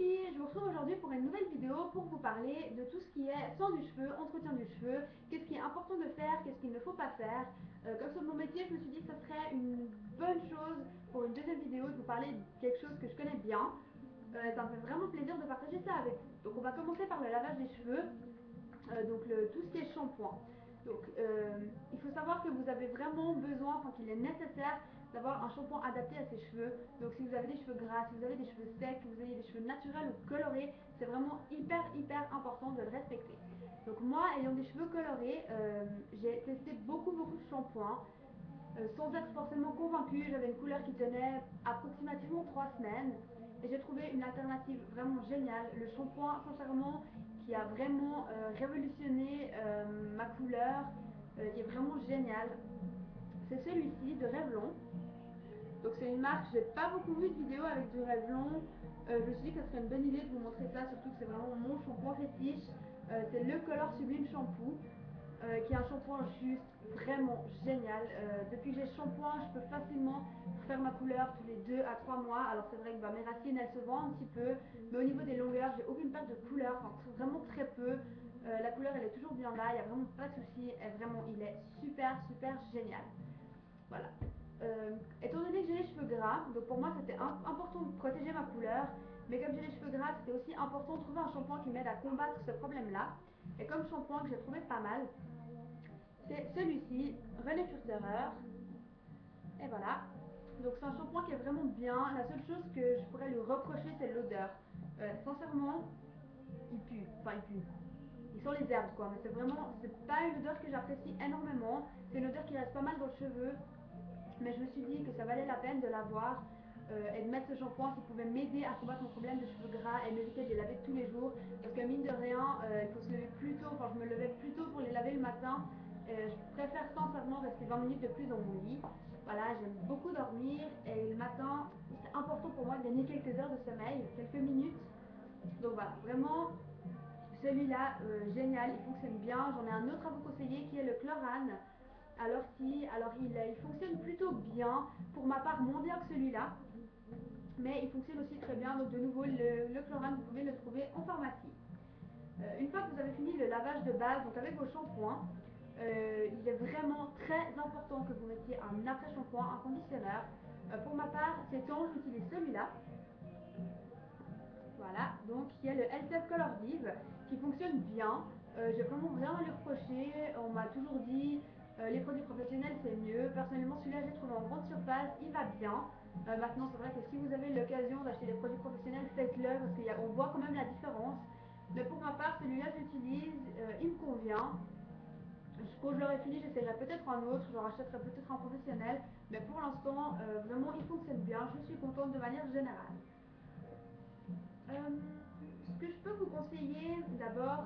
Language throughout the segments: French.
filles, je vous retrouve aujourd'hui pour une nouvelle vidéo pour vous parler de tout ce qui est soin du cheveu, entretien du cheveu, qu'est-ce qui est important de faire, qu'est-ce qu'il ne faut pas faire. Comme c'est mon métier, je me suis dit que ça serait une bonne chose pour une deuxième vidéo de vous parler de quelque chose que je connais bien. Ça me fait vraiment plaisir de partager ça avec vous. Donc on va commencer par le lavage des cheveux, tout ce qui est shampoing. Il faut savoir que vous avez vraiment besoin, enfin qu'il est nécessaire d'avoir un shampoing adapté à ses cheveux. Donc si vous avez des cheveux gras, si vous avez des cheveux secs, que vous avez des cheveux naturels ou colorés, c'est vraiment hyper important de le respecter. Donc moi, ayant des cheveux colorés, j'ai testé beaucoup de shampoings. Sans être forcément convaincue, j'avais une couleur qui tenait approximativement 3 semaines et j'ai trouvé une alternative vraiment géniale. Le shampoing, sincèrement, qui a vraiment révolutionné ma couleur, qui est vraiment génial. C'est celui-ci de Revlon. Donc c'est une marque, j'ai pas beaucoup vu de vidéos avec du Revlon. Je me suis dit que ce serait une bonne idée de vous montrer ça, surtout que c'est vraiment mon shampoing fétiche. C'est le Color Sublime Shampoo. Qui est un shampoing juste vraiment génial. Depuis que j'ai ce shampoing, je peux facilement faire ma couleur tous les 2 à 3 mois. Alors c'est vrai que mes racines elles se vendent un petit peu, mais au niveau des longueurs, j'ai aucune perte de couleur, enfin vraiment très peu. La couleur elle est toujours bien là, il n'y a vraiment pas de souci, il est super génial. Voilà. Étant donné que j'ai les cheveux gras, donc pour moi c'était important de protéger ma couleur, mais comme j'ai les cheveux gras, c'était aussi important de trouver un shampoing qui m'aide à combattre ce problème-là. Et comme shampoing que j'ai trouvé pas mal, c'est celui-ci, René Furterer. Et voilà. Donc c'est un shampoing qui est vraiment bien. La seule chose que je pourrais lui reprocher, c'est l'odeur. Sincèrement, il pue. Enfin, il pue. Il sent les herbes, quoi. Mais c'est pas une odeur que j'apprécie énormément. C'est une odeur qui reste pas mal dans le cheveu. Mais je me suis dit que ça valait la peine de l'avoir et de mettre ce shampoing qui pouvait m'aider à combattre mon problème de cheveux gras et m'éviter de les laver tous les jours. Parce que mine de rien, il faut se lever plus tôt. Enfin, je me levais plus tôt pour les laver le matin. Je préfère sincèrement rester 20 minutes de plus dans mon lit. Voilà, j'aime beaucoup dormir et le matin, c'est important pour moi de gagner quelques heures de sommeil, quelques minutes. Donc voilà, vraiment, celui-là, génial, il fonctionne bien. J'en ai un autre à vous conseiller qui est le Chlorane. Alors il fonctionne plutôt bien, pour ma part moins bien que celui-là, mais il fonctionne aussi très bien. Donc de nouveau, le Chlorane, vous pouvez le trouver en pharmacie. Une fois que vous avez fini le lavage de base, donc avec vos shampoings, il est vraiment très important que vous mettiez un après-shampoing, un conditionneur. Pour ma part, ces temps, j'utilise celui-là. Voilà, donc il y a le LCF Color Vive qui fonctionne bien. J'ai vraiment rien à lui reprocher. On m'a toujours dit les produits professionnels c'est mieux. Personnellement, celui-là, j'ai trouvé en grande surface, il va bien. Maintenant, c'est vrai que si vous avez l'occasion d'acheter des produits professionnels, faites-le parce qu'on voit quand même la différence. Mais pour ma part, celui-là, j'utilise, il me convient. Quand je l'aurai fini, j'essaierai peut-être un autre, j'en rachèterai peut-être un professionnel. Mais pour l'instant, vraiment, il fonctionne bien. Je suis contente de manière générale. Euh, Ce que je peux vous conseiller d'abord,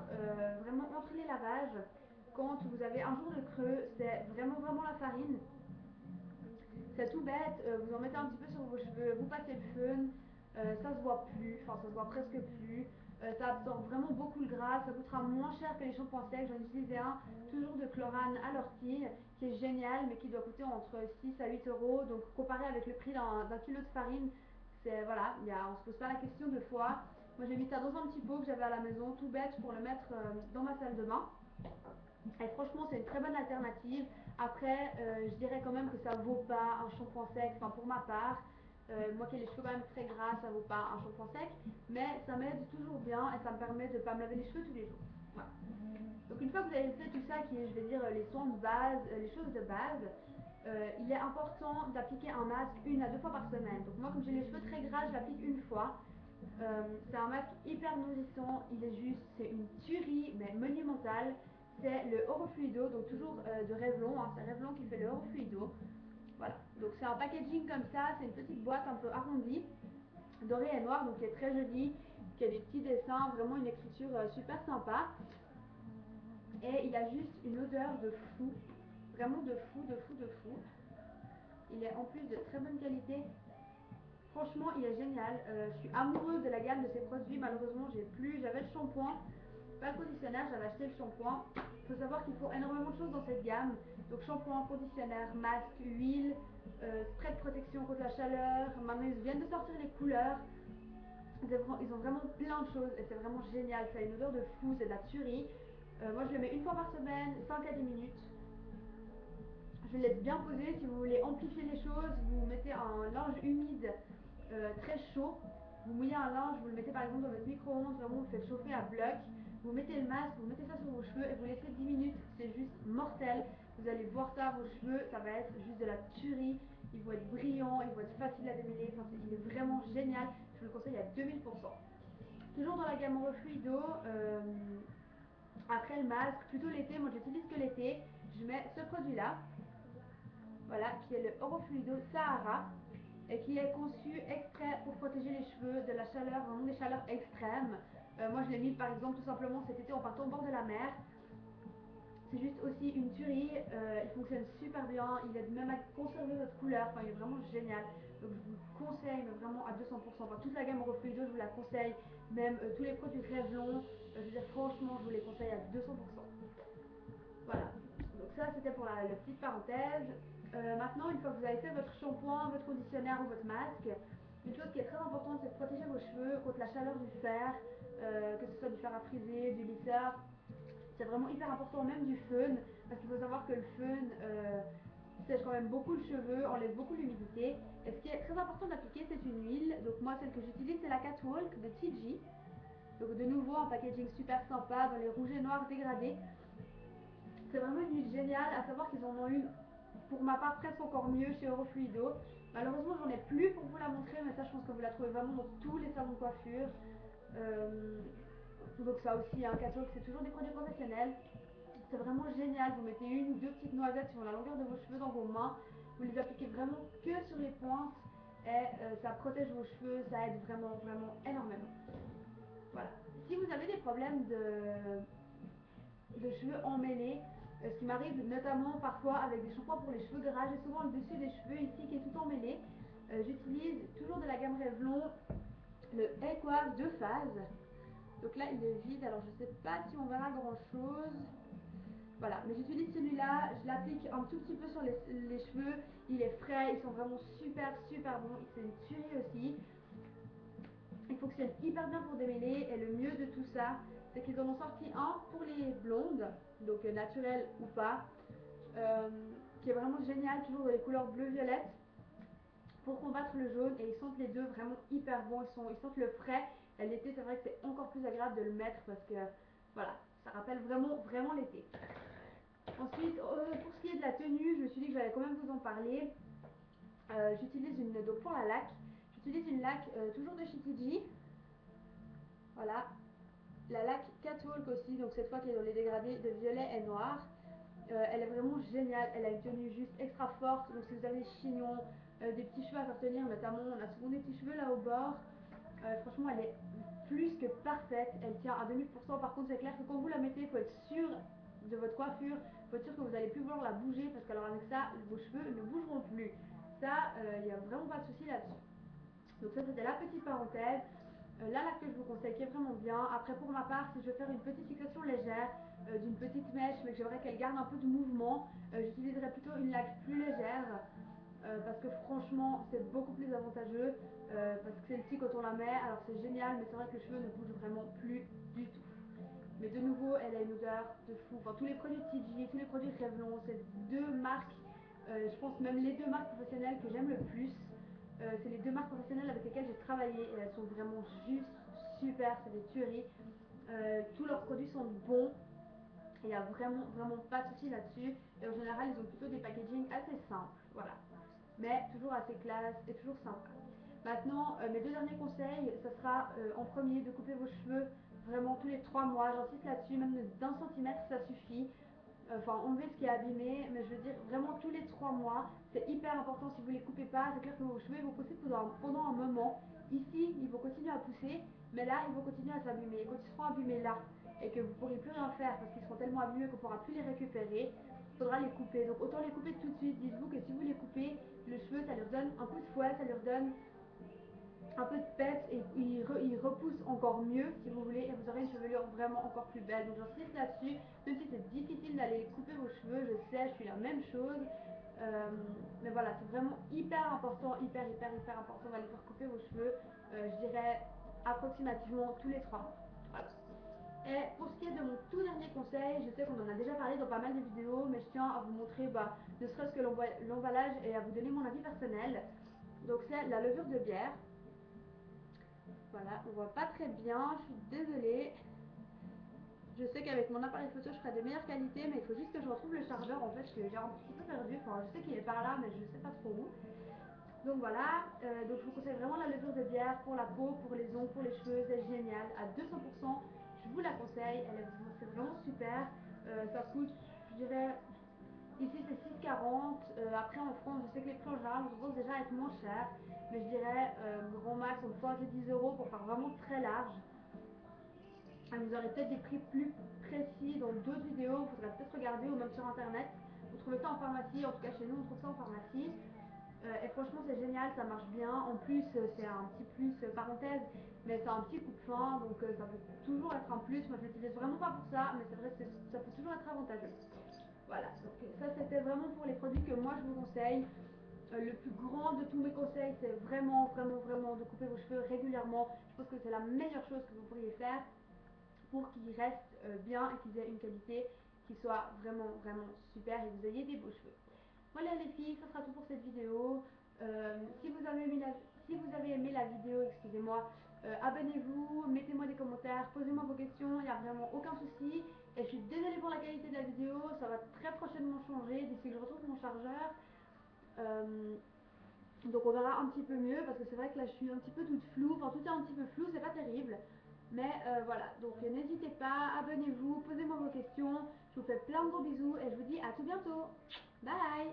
vraiment entre les lavages, quand vous avez un jour de creux, c'est vraiment la farine. C'est tout bête, vous en mettez un petit peu sur vos cheveux, vous passez le fun, ça se voit plus, enfin ça se voit presque plus. Ça absorbe vraiment beaucoup le gras, ça coûtera moins cher que les shampoings secs. J'en utilisais un toujours de Chlorane à l'ortie qui est génial mais qui doit coûter entre 6 à 8 euros. Donc comparé avec le prix d'un kilo de farine, c'est voilà, on se pose pas la question deux fois. Moi j'ai mis ça dans un petit pot que j'avais à la maison, tout bête pour le mettre dans ma salle de bain. Et franchement, c'est une très bonne alternative. Après, je dirais quand même que ça vaut pas un shampoing sec, enfin pour ma part. Moi qui ai les cheveux quand même très gras, ça vaut pas un shampoing sec. Mais ça m'aide toujours bien et ça me permet de pas me laver les cheveux tous les jours. Voilà. Donc une fois que vous avez fait tout ça, qui est, je vais dire, les soins de base, les choses de base, il est important d'appliquer un masque 1 à 2 fois par semaine. Donc moi, comme j'ai les cheveux très gras, je l'applique une fois. C'est un masque hyper nourrissant, il est juste, c'est une tuerie, mais monumentale. C'est le Orofluido, donc toujours de Revlon, hein, c'est Revlon qui fait le Orofluido. Voilà, donc c'est un packaging comme ça, c'est une petite boîte un peu arrondie, dorée et noire, donc qui est très jolie, qui a des petits dessins, vraiment une écriture super sympa. Et il a juste une odeur de fou, vraiment de fou. Il est en plus de très bonne qualité. Franchement, il est génial. Je suis amoureuse de la gamme de ces produits. Malheureusement, j'avais le shampoing, pas le conditionnaire, j'avais acheté le shampoing. Il faut savoir qu'il faut énormément de choses dans cette gamme. Donc shampoing, conditionnaire, masque, huile, spray de protection contre la chaleur. Maintenant, ils viennent de sortir les couleurs. Ils ont vraiment plein de choses et c'est vraiment génial. Ça a une odeur de fou, c'est de la tuerie. Moi je le mets une fois par semaine, 5 à 10 minutes. Je le laisse bien poser. Si vous voulez amplifier les choses, vous mettez un linge humide très chaud. Vous mouillez un linge, vous le mettez par exemple dans votre micro-ondes, vraiment vous le faites chauffer à bloc. Vous mettez le masque, vous mettez ça sur vos cheveux et vous laissez 10 minutes. C'est juste mortel. Vous allez voir ça, vos cheveux, ça va être juste de la tuerie. Ils vont être brillants, ils vont être faciles à démêler. Enfin, il est vraiment génial. Je vous le conseille à 2000%. Toujours dans la gamme Refluido, après le masque, plutôt l'été, moi j'utilise que l'été, je mets ce produit là, voilà, qui est le Orofluido Sahara, et qui est conçu exprès pour protéger les cheveux de la chaleur, vraiment des chaleurs extrêmes. Moi je l'ai mis par exemple tout simplement cet été en partant au bord de la mer. C'est juste aussi une tuerie, il fonctionne super bien, il aide même à conserver votre couleur, enfin il est vraiment génial. Donc je vous le conseille mais vraiment à 200%. Enfin, toute la gamme Refluido je vous la conseille, même tous les produits Revlon, je veux dire franchement je vous les conseille à 200%. Voilà, donc ça c'était pour la petite parenthèse. Maintenant, une fois que vous avez fait votre shampoing, votre conditionnaire ou votre masque, une chose qui est très importante, c'est de protéger vos cheveux contre la chaleur du fer, que ce soit du fer à friser, du lisseur. C'est vraiment hyper important, même du fön, parce qu'il faut savoir que le fön sèche quand même beaucoup le cheveu, enlève beaucoup l'humidité. Et ce qui est très important d'appliquer, c'est une huile. Donc moi, celle que j'utilise, c'est la Catwalk de TG. Donc de nouveau, un packaging super sympa, dans les rouges et noirs dégradés. C'est vraiment une huile géniale, à savoir qu'ils en ont une, pour ma part, presque encore mieux chez Eurofluido. Malheureusement, j'en ai plus pour vous la montrer, mais ça, je pense que vous la trouvez vraiment dans tous les salons de coiffure. Euh, donc ça aussi, un catalogue, c'est toujours des produits professionnels. C'est vraiment génial, vous mettez une ou deux petites noisettes sur la longueur de vos cheveux dans vos mains, vous les appliquez vraiment que sur les pointes et ça protège vos cheveux, ça aide vraiment, vraiment énormément. Voilà. Si vous avez des problèmes de cheveux emmêlés, ce qui m'arrive notamment parfois avec des shampoings pour les cheveux gras, j'ai souvent le dessus des cheveux ici qui est tout emmêlé. J'utilise toujours de la gamme Revlon le Equave 2 phases. Donc là il est vide, alors je sais pas si on verra grand chose. Voilà, mais j'utilise celui-là, je l'applique un tout petit peu sur les cheveux, il est frais, ils sont vraiment super super bons, c'est une tuerie aussi. Il fonctionne hyper bien pour démêler et le mieux de tout ça, c'est qu'ils en ont sorti un pour les blondes, donc naturel ou pas, euh, qui est vraiment génial, toujours dans les couleurs bleu-violette, pour combattre le jaune et ils sentent les deux vraiment hyper bons, ils sentent le frais et l'été c'est vrai que c'est encore plus agréable de le mettre parce que voilà, ça rappelle vraiment vraiment l'été. Ensuite, pour ce qui est de la tenue, je me suis dit que j'allais quand même vous en parler. J'utilise une, donc pour la laque, j'utilise une laque toujours de chez TG, voilà, la laque Catwalk aussi, donc cette fois qui est dans les dégradés de violet et noir. Elle est vraiment géniale, elle a une tenue juste extra forte, donc si vous avez des chignons, des petits cheveux à faire tenir, notamment on a souvent des petits cheveux là au bord, franchement elle est plus que parfaite, elle tient à 2000%. Par contre c'est clair que quand vous la mettez, il faut être sûr de votre coiffure, il faut être sûr que vous n'allez plus vouloir la bouger parce qu'alors avec ça vos cheveux ne bougeront plus. Ça, il n'y a vraiment pas de souci là-dessus. Donc ça c'était la petite parenthèse. Là, que je vous conseille qui est vraiment bien. Après, pour ma part, si je veux faire une petite fixation légère d'une petite mèche, mais que j'aimerais qu'elle garde un peu de mouvement, j'utiliserai plutôt une laque plus légère parce que franchement, c'est beaucoup plus avantageux parce que celle-ci, quand on la met, alors c'est génial, mais c'est vrai que les cheveux ne bougent vraiment plus du tout. Mais de nouveau, elle a une odeur de fou. Enfin, tous les produits TG, tous les produits Revlon, c'est deux marques, je pense même les deux marques professionnelles que j'aime le plus. C'est les deux marques professionnelles avec lesquelles j'ai travaillé et elles sont vraiment juste super, c'est des tueries. Tous leurs produits sont bons, il n'y a vraiment, vraiment pas de souci là-dessus. Et en général, ils ont plutôt des packaging assez simples, voilà. Mais toujours assez classe et toujours sympa. Maintenant, mes deux derniers conseils, ça sera en premier de couper vos cheveux vraiment tous les 3 mois. J'insiste là-dessus, même d'un centimètre, ça suffit. Enfin, enlever ce qui est abîmé, mais je veux dire vraiment tous les 3 mois, c'est hyper important. Si vous ne les coupez pas, c'est clair que vos cheveux vont pousser pendant un moment. Ici, ils vont continuer à pousser, mais là, ils vont continuer à s'abîmer. Et quand ils seront abîmés là, et que vous ne pourrez plus rien faire parce qu'ils seront tellement abîmés qu'on ne pourra plus les récupérer, il faudra les couper. Donc autant les couper tout de suite. Dites-vous que si vous les coupez, le cheveu, ça leur donne un coup de fouet, ça leur donne un peu de pète et il repousse encore mieux si vous voulez et vous aurez une chevelure vraiment encore plus belle. Donc j'insiste là-dessus, même si c'est difficile d'aller couper vos cheveux, je sais, je suis la même chose. Mais voilà, c'est vraiment hyper important, hyper important d'aller faire couper vos cheveux. Je dirais approximativement tous les 3 mois. Voilà. Et pour ce qui est de mon tout dernier conseil, je sais qu'on en a déjà parlé dans pas mal de vidéos, mais je tiens à vous montrer ne serait-ce que l'emballage et à vous donner mon avis personnel. Donc c'est la levure de bière. Voilà, on voit pas très bien, je suis désolée. Je sais qu'avec mon appareil photo je ferai de meilleure qualité, mais il faut juste que je retrouve le chargeur en fait, que j'ai un petit peu perdu. Enfin, je sais qu'il est par là, mais je sais pas trop où. Donc voilà, donc je vous conseille vraiment la levure de bière pour la peau, pour les ongles, pour les cheveux, c'est génial, à 200%, je vous la conseille, c'est vraiment super, ça coûte, je dirais, ici c'est 6,40, après en France, je sais que les prix en général vont déjà être moins chers, mais je dirais grand max, on peut aller 10 euros pour faire vraiment très large. Vous aurez peut-être des prix plus précis dans d'autres vidéos, il faudrait peut-être regarder ou même sur internet, vous trouvez ça en pharmacie, en tout cas chez nous on trouve ça en pharmacie. Et franchement c'est génial, ça marche bien. En plus c'est un petit plus parenthèse, mais c'est un petit coup de fin, donc ça peut toujours être un plus. Moi je l'utilise vraiment pas pour ça, mais c'est vrai que ça peut toujours être avantageux. Voilà, donc ça c'était vraiment pour les produits que moi je vous conseille. Le plus grand de tous mes conseils c'est vraiment de couper vos cheveux régulièrement. Je pense que c'est la meilleure chose que vous pourriez faire pour qu'ils restent bien et qu'ils aient une qualité qui soit vraiment super et que vous ayez des beaux cheveux. Voilà les filles, ça sera tout pour cette vidéo. Si vous avez aimé la vidéo, excusez-moi, abonnez-vous, mettez-moi des commentaires, posez-moi vos questions, il n'y a vraiment aucun souci. Et je suis désolée pour la qualité de la vidéo, ça va très prochainement changer d'ici que je retrouve mon chargeur. Euh, donc on verra un petit peu mieux parce que c'est vrai que là je suis un petit peu toute floue, enfin tout est un petit peu flou, c'est pas terrible. Mais voilà, donc n'hésitez pas, abonnez-vous, posez-moi vos questions. Je vous fais plein de gros bisous et je vous dis à tout bientôt. Bye!